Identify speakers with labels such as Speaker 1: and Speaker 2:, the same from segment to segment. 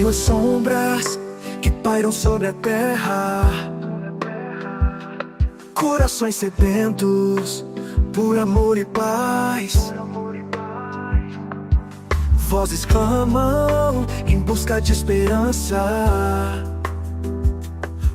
Speaker 1: meio às sombras que pairam sobre a terra. Corações sedentos por amor e paz. Vozes clamam em busca de esperança.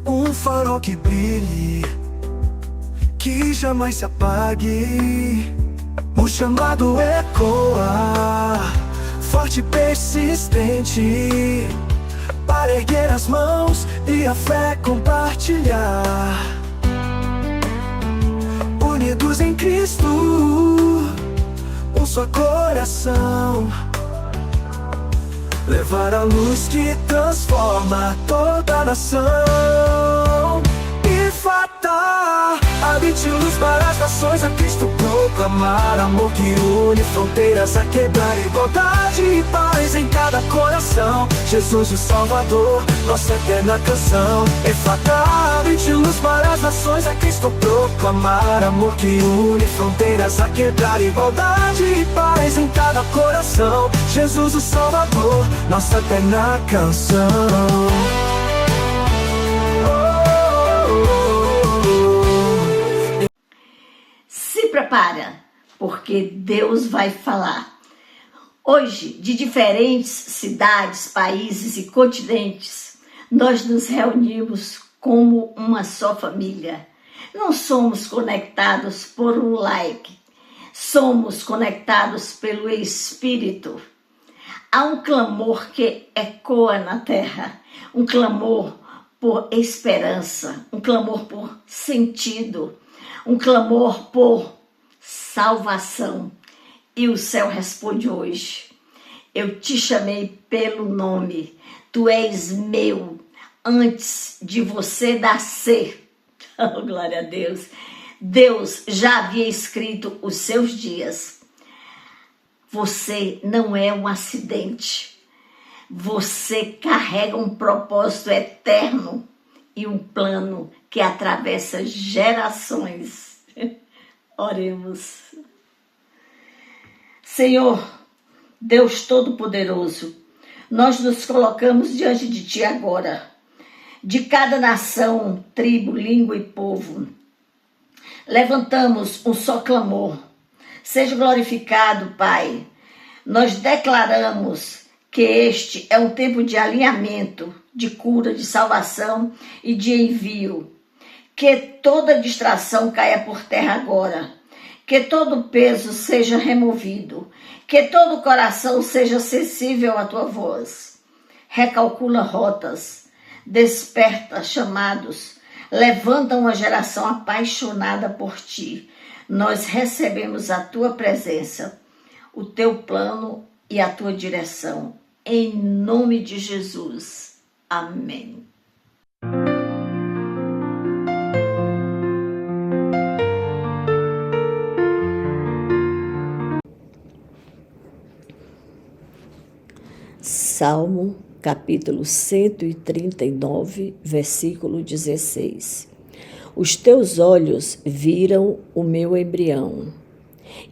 Speaker 1: Um farol que brilhe, que jamais se apague. O chamado ecoa, forte e persistente, para erguer as mãos e a fé compartilhar. Unidos em Cristo, um só coração, levar a luz que transforma toda a nação. E fatal, habite luz para as nações, a Cristo proclamar. Amor que une fronteiras, a quebrar igualdade e paz em cada coração. Jesus o Salvador, nossa eterna canção. E fatal, habite luz para as nações, a Cristo proclamar. Amor que une fronteiras, a quebrar igualdade e paz em cada coração. Jesus o Salvador, nossa eterna canção.
Speaker 2: Se prepara, porque Deus vai falar. Hoje, de diferentes cidades, países e continentes, nós nos reunimos como uma só família. Não somos conectados por um like, somos conectados pelo Espírito. Há um clamor que ecoa na terra, um clamor por esperança, um clamor por sentido, um clamor por salvação. E o céu responde hoje: eu te chamei pelo nome, tu és meu, antes de você nascer. Oh, glória a Deus. Deus já havia escrito os seus dias. Você não é um acidente. Você carrega um propósito eterno e um plano que atravessa gerações. Oremos. Senhor, Deus Todo-Poderoso, nós nos colocamos diante de Ti agora, de cada nação, tribo, língua e povo. Levantamos um só clamor. Seja glorificado, Pai. Nós declaramos que este é um tempo de alinhamento, de cura, de salvação e de envio. Que toda distração caia por terra agora. Que todo peso seja removido. Que todo coração seja sensível à Tua voz. Recalcula rotas. Desperta chamados. Levanta uma geração apaixonada por Ti. Nós recebemos a Tua presença, o Teu plano e a Tua direção. Em nome de Jesus. Amém. Salmo, capítulo 139, versículo 16. Os teus olhos viram o meu embrião,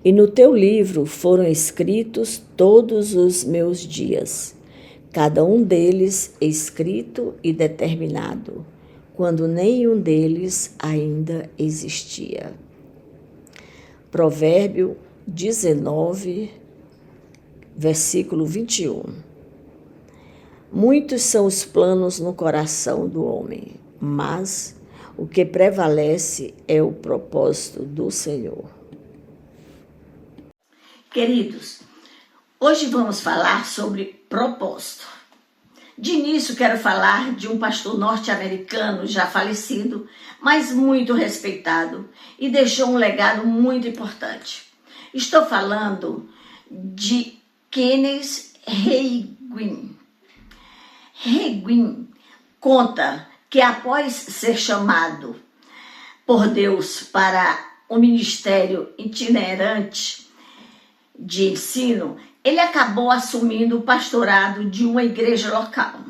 Speaker 2: e no teu livro foram escritos todos os meus dias, cada um deles escrito e determinado, quando nenhum deles ainda existia. Provérbio 19, versículo 21. Muitos são os planos no coração do homem, mas o que prevalece é o propósito do Senhor. Queridos, hoje vamos falar sobre propósito. De início, quero falar de um pastor norte-americano já falecido, mas muito respeitado, e deixou um legado muito importante. Estou falando de Kenneth Hagin. Hagin conta que após ser chamado por Deus para um ministério itinerante de ensino, ele acabou assumindo o pastorado de uma igreja local.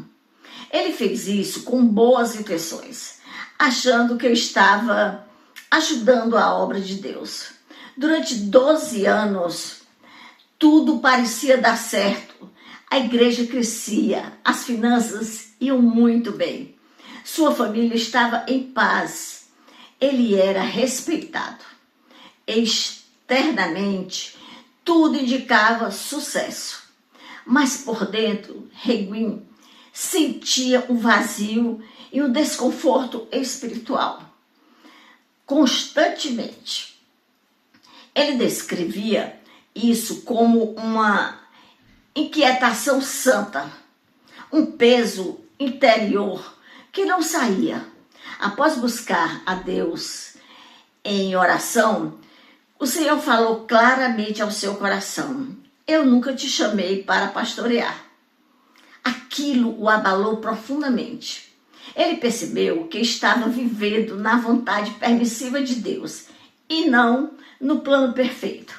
Speaker 2: Ele fez isso com boas intenções, achando que estava ajudando a obra de Deus. Durante 12 anos, tudo parecia dar certo. A igreja crescia, as finanças iam muito bem. Sua família estava em paz. Ele era respeitado. Externamente, tudo indicava sucesso. Mas por dentro, Regum sentia um vazio e um desconforto espiritual. Constantemente. Ele descrevia isso como uma inquietação santa, um peso interior que não saía. Após buscar a Deus em oração, o Senhor falou claramente ao seu coração: eu nunca te chamei para pastorear. Aquilo o abalou profundamente. Ele percebeu que estava vivendo na vontade permissiva de Deus e não no plano perfeito.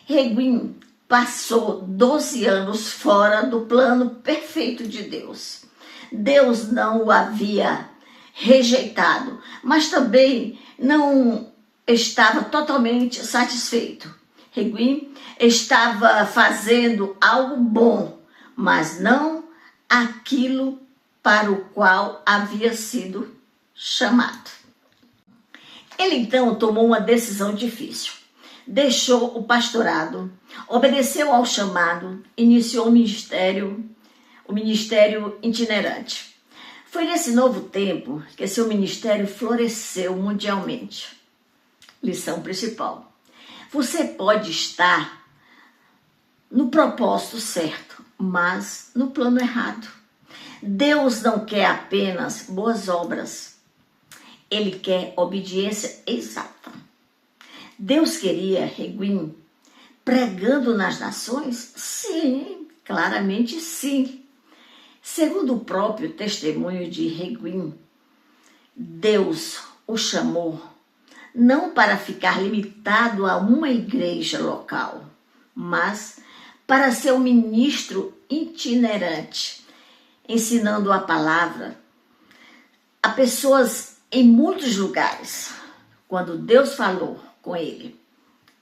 Speaker 2: Regum passou 12 anos fora do plano perfeito de Deus. Deus não o havia rejeitado, mas também não estava totalmente satisfeito. Regum estava fazendo algo bom, mas não aquilo para o qual havia sido chamado. Ele então tomou uma decisão difícil. Deixou o pastorado, obedeceu ao chamado, iniciou o ministério itinerante. Foi nesse novo tempo que seu ministério floresceu mundialmente. Lição principal: você pode estar no propósito certo, mas no plano errado. Deus não quer apenas boas obras, Ele quer obediência exata. Deus queria Regum pregando nas nações? Sim, claramente sim. Segundo o próprio testemunho de Regum, Deus o chamou não para ficar limitado a uma igreja local, mas para ser um ministro itinerante, ensinando a palavra a pessoas em muitos lugares. Quando Deus falou com ele: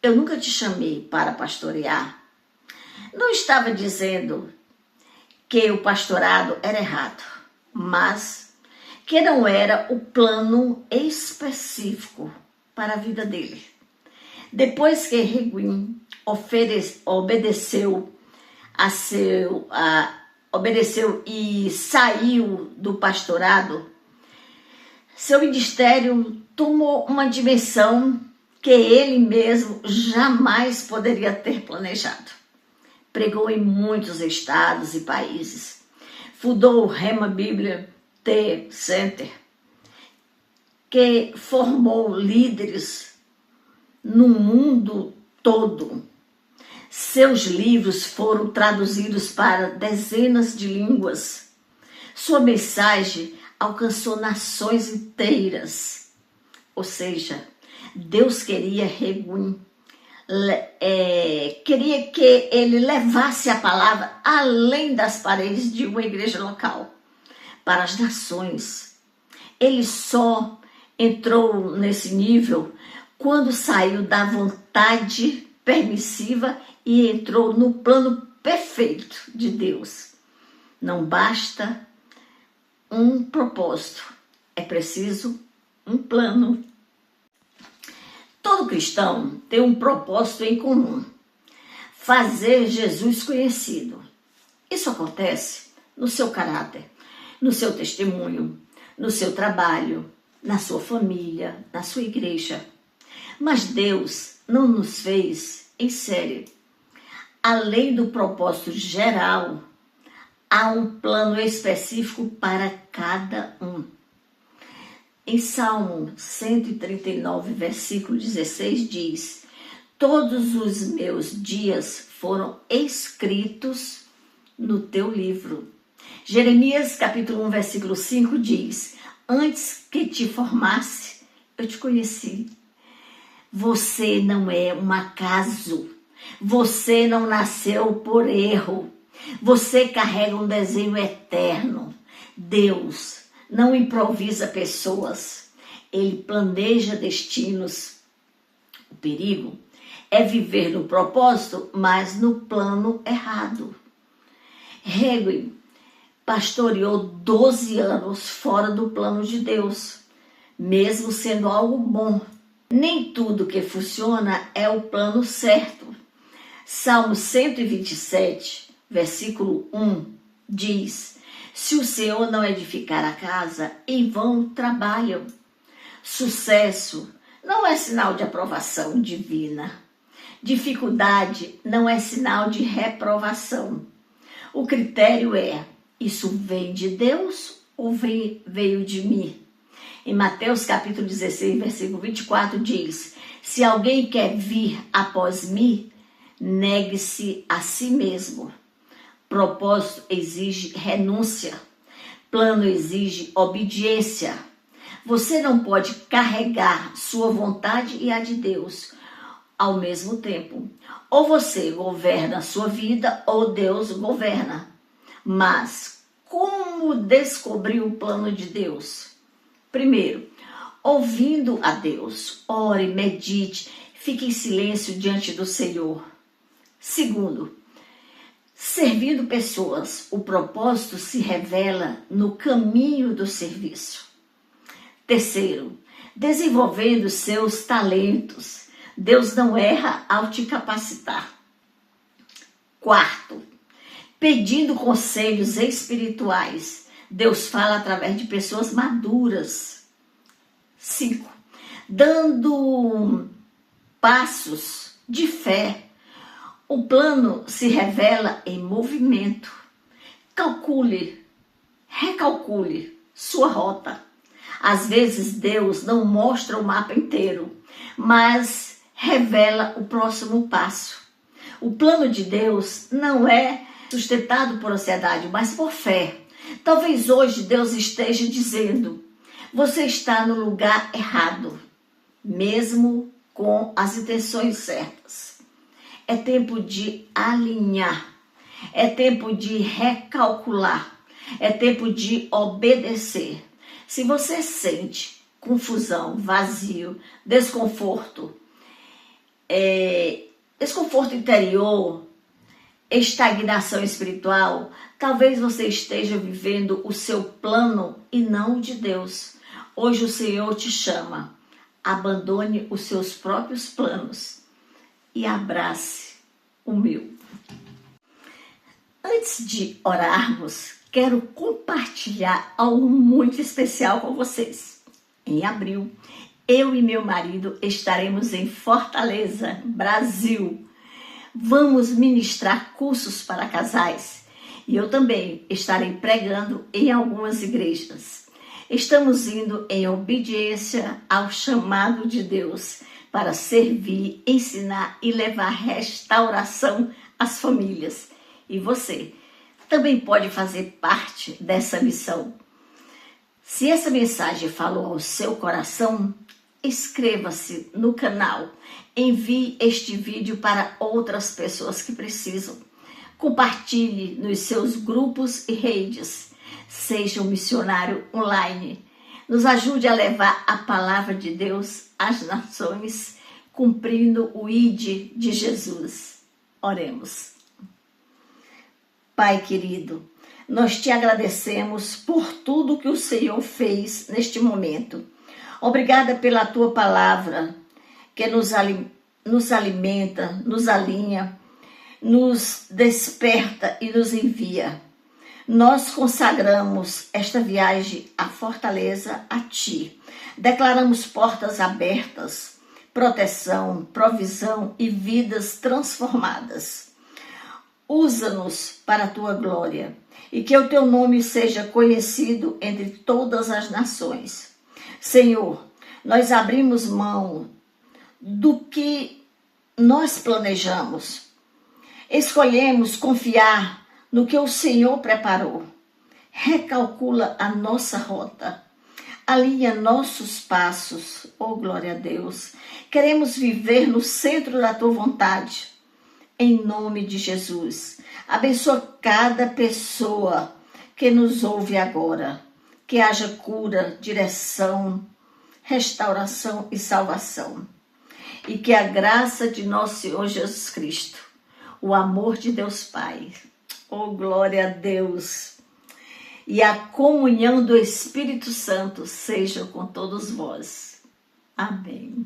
Speaker 2: eu nunca te chamei para pastorear, não estava dizendo que o pastorado era errado, mas que não era o plano específico para a vida dele. Depois que Regum obedeceu e saiu do pastorado, seu ministério tomou uma dimensão que ele mesmo jamais poderia ter planejado. Pregou em muitos estados e países. Fundou o Rhema Bible Tea Center, que formou líderes no mundo todo. Seus livros foram traduzidos para dezenas de línguas. Sua mensagem alcançou nações inteiras. Ou seja, Deus queria Regum, queria que ele levasse a palavra além das paredes de uma igreja local, para as nações. Ele só entrou nesse nível quando saiu da vontade permissiva e entrou no plano perfeito de Deus. Não basta um propósito, é preciso um plano. Todo cristão tem um propósito em comum: fazer Jesus conhecido. Isso acontece no seu caráter, no seu testemunho, no seu trabalho, na sua família, na sua igreja. Mas Deus não nos fez em série. Além do propósito geral, há um plano específico para cada um. Em Salmo 139, versículo 16, diz: todos os meus dias foram escritos no teu livro. Jeremias, capítulo 1, versículo 5, diz: antes que te formasse, eu te conheci. Você não é um acaso. Você não nasceu por erro. Você carrega um desenho eterno. Deus não improvisa pessoas. Ele planeja destinos. O perigo é viver no propósito, mas no plano errado. Hagin pastoreou 12 anos fora do plano de Deus, mesmo sendo algo bom. Nem tudo que funciona é o plano certo. Salmo 127, versículo 1, diz: se o Senhor não edificar a casa, em vão trabalham. Sucesso não é sinal de aprovação divina. Dificuldade não é sinal de reprovação. O critério é: isso vem de Deus ou veio de mim? Em Mateus capítulo 16, versículo 24 diz: se alguém quer vir após mim, negue-se a si mesmo. Propósito exige renúncia. Plano exige obediência. Você não pode carregar sua vontade e a de Deus ao mesmo tempo. Ou você governa a sua vida ou Deus governa. Mas como descobrir o plano de Deus? Primeiro, ouvindo a Deus. Ore, medite, fique em silêncio diante do Senhor. Segundo, servindo pessoas. O propósito se revela no caminho do serviço. Terceiro, desenvolvendo seus talentos. Deus não erra ao te capacitar. Quarto, pedindo conselhos espirituais. Deus fala através de pessoas maduras. 5, dando passos de fé. O plano se revela em movimento. Recalcule sua rota. Às vezes Deus não mostra o mapa inteiro, mas revela o próximo passo. O plano de Deus não é sustentado por ansiedade, mas por fé. Talvez hoje Deus esteja dizendo: você está no lugar errado, mesmo com as intenções certas. É tempo de alinhar, é tempo de recalcular, é tempo de obedecer. Se você sente confusão, vazio, desconforto interior, estagnação espiritual, talvez você esteja vivendo o seu plano e não o de Deus. Hoje o Senhor te chama: abandone os seus próprios planos e abrace o meu. Antes de orarmos, quero compartilhar algo muito especial com vocês. Em abril, eu e meu marido estaremos em Fortaleza, Brasil. Vamos ministrar cursos para casais e eu também estarei pregando em algumas igrejas. Estamos indo em obediência ao chamado de Deus para servir, ensinar e levar restauração às famílias. E você também pode fazer parte dessa missão. Se essa mensagem falou ao seu coração, inscreva-se no canal. Envie este vídeo para outras pessoas que precisam. Compartilhe nos seus grupos e redes. Seja um missionário online. Nos ajude a levar a palavra de Deus às nações, cumprindo o ID de Jesus. Oremos. Pai querido, nós te agradecemos por tudo que o Senhor fez neste momento. Obrigada pela tua palavra, que nos alimenta, nos alinha, nos desperta e nos envia. Nós consagramos esta viagem à Fortaleza a ti. Declaramos portas abertas, proteção, provisão e vidas transformadas. Usa-nos para a tua glória e que o teu nome seja conhecido entre todas as nações. Senhor, nós abrimos mão do que nós planejamos. Escolhemos confiar no que o Senhor preparou. Recalcula a nossa rota. Alinha nossos passos. Oh, glória a Deus. Queremos viver no centro da tua vontade. Em nome de Jesus. Abençoa cada pessoa que nos ouve agora. Que haja cura, direção, restauração e salvação. E que a graça de nosso Senhor Jesus Cristo, o amor de Deus Pai, Oh, glória a Deus! E a comunhão do Espírito Santo seja com todos vós. Amém.